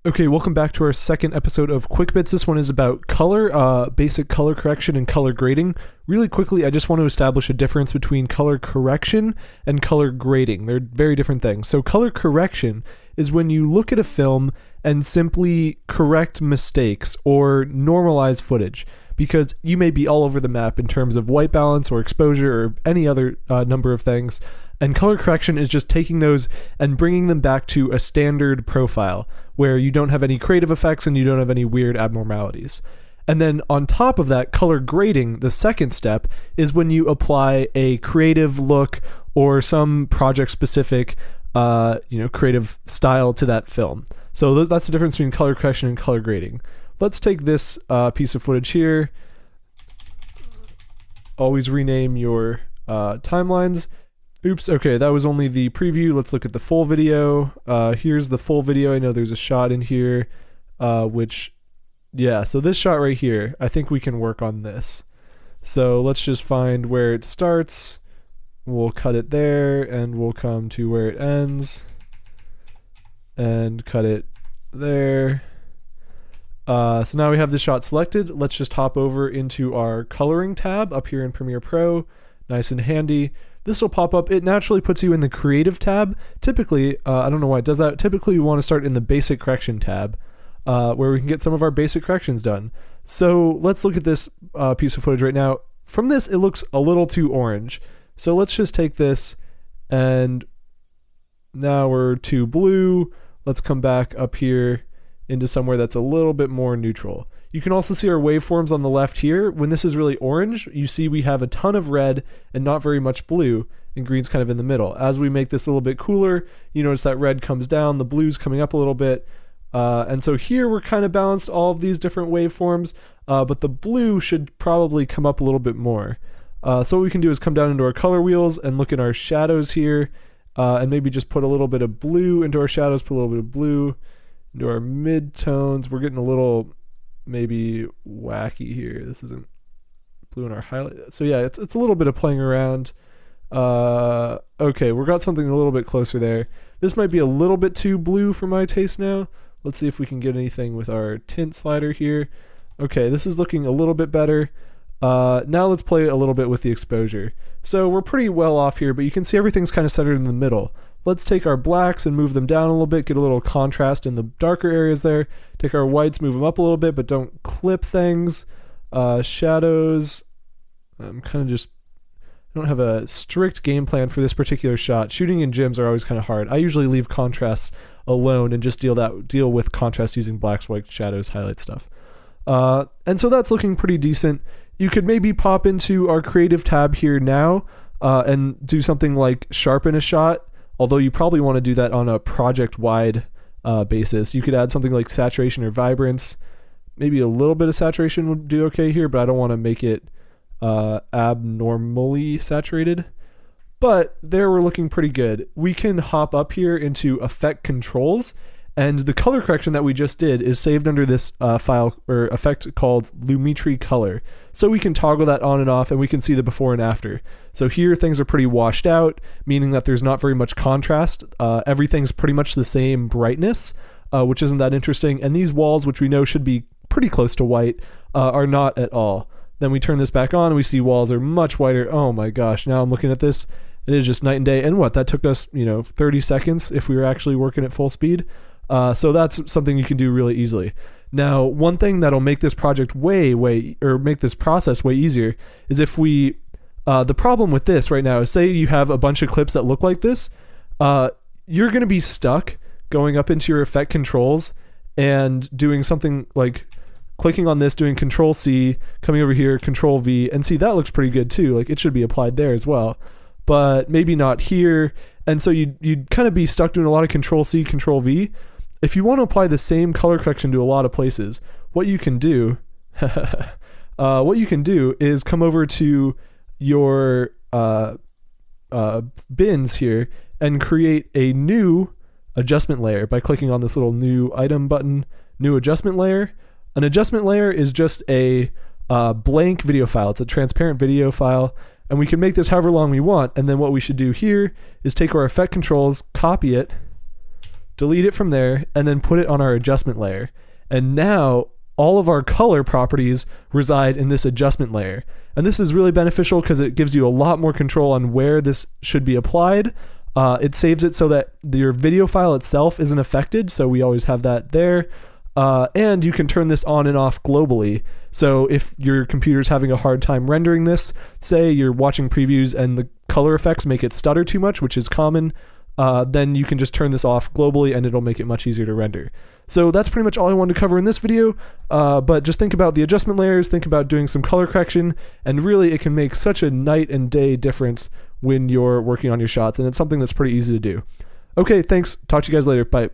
Okay, welcome back to our second episode of Quick Bits. This one is about color, basic color correction and color grading. Really quickly, I just want to establish a difference between color correction and color grading. They're very different things. So color correction is when you look at a film and simply correct mistakes or normalize footage, because you may be all over the map in terms of white balance or exposure or any other number of things. And color correction is just taking those and bringing them back to a standard profile where you don't have any creative effects and you don't have any weird abnormalities. And then on top of that, color grading, the second step, is when you apply a creative look or some project-specific creative style to that film. So that's the difference between color correction and color grading. Let's take this piece of footage here. Always rename your timelines. Oops, okay, that was only the preview. Let's look at the full video. Here's the full video. I know there's a shot in here, so this shot right here, I think we can work on this. So let's just find where it starts. We'll cut it there, and we'll come to where it ends, and cut it there. So now we have the shot selected. Let's just hop over into our coloring tab up here in Premiere Pro. Nice and handy. This will pop up. It naturally puts you in the creative tab. Typically, I don't know why it does that. Typically, we want to start in the basic correction tab, where we can get some of our basic corrections done. So let's look at this piece of footage right now. From this, it looks a little too orange. So let's just take this, and now we're too blue. Let's come back up here into somewhere that's a little bit more neutral. You can also see our waveforms on the left here. When this is really orange, you see we have a ton of red and not very much blue, and green's kind of in the middle. As we make this a little bit cooler, you notice that red comes down, the blue's coming up a little bit. And so here we're kind of balanced all of these different waveforms, but the blue should probably come up a little bit more. So what we can do is come down into our color wheels and look at our shadows here, and maybe just put a little bit of blue into our shadows, put a little bit of blue into our mid-tones. We're getting a little maybe wacky here. This isn't blue in our highlight. So yeah, it's a little bit of playing around. Okay, we've got something a little bit closer there. This might be a little bit too blue for my taste now. Let's see if we can get anything with our tint slider here. Okay, this is looking a little bit better. Now let's play a little bit with the exposure. So we're pretty well off here, but you can see everything's kind of centered in the middle. Let's take our blacks and move them down a little bit, get a little contrast in the darker areas there. Take our whites, move them up a little bit, but don't clip things. Shadows, I'm kind of just, I don't have a strict game plan for this particular shot. Shooting in gyms are always kind of hard. I usually leave contrasts alone and just deal with contrast using blacks, whites, shadows, highlight stuff. And so that's looking pretty decent. You could maybe pop into our creative tab here now and do something like sharpen a shot. Although you probably want to do that on a project-wide basis. You could add something like saturation or vibrance. Maybe a little bit of saturation would do okay here, but I don't want to make it abnormally saturated. But there we're looking pretty good. We can hop up here into Effect Controls, and the color correction that we just did is saved under this file or effect called Lumetri Color. So we can toggle that on and off, and we can see the before and after. So here things are pretty washed out, meaning that there's not very much contrast. Everything's pretty much the same brightness, which isn't that interesting. And these walls, which we know should be pretty close to white, are not at all. Then we turn this back on, and we see walls are much whiter. Oh my gosh, now I'm looking at this. It is just night and day. And what, that took us 30 seconds if we were actually working at full speed. So that's something you can do really easily. Now, one thing that'll make this project make this process way easier is if we, the problem with this right now is, say you have a bunch of clips that look like this, you're going to be stuck going up into your effect controls and doing something like clicking on this, doing Control C, coming over here, Control V, and see, that looks pretty good too. Like, it should be applied there as well, but maybe not here. And so you'd kind of be stuck doing a lot of Control C, Control V. If you want to apply the same color correction to a lot of places, what you can do is come over to your bins here and create a new adjustment layer by clicking on this little new item button, new adjustment layer. An adjustment layer is just a blank video file. It's a transparent video file, and we can make this however long we want. And then what we should do here is take our effect controls, copy it, delete it from there, and then put it on our adjustment layer. And now all of our color properties reside in this adjustment layer. And this is really beneficial because it gives you a lot more control on where this should be applied. It saves it so that your video file itself isn't affected, so we always have that there. And you can turn this on and off globally. So if your computer's having a hard time rendering this, say you're watching previews and the color effects make it stutter too much, which is common, then you can just turn this off globally and it'll make it much easier to render. So that's pretty much all I wanted to cover in this video, but just think about the adjustment layers, think about doing some color correction, and really it can make such a night and day difference when you're working on your shots, and it's something that's pretty easy to do. Okay, thanks. Talk to you guys later. Bye.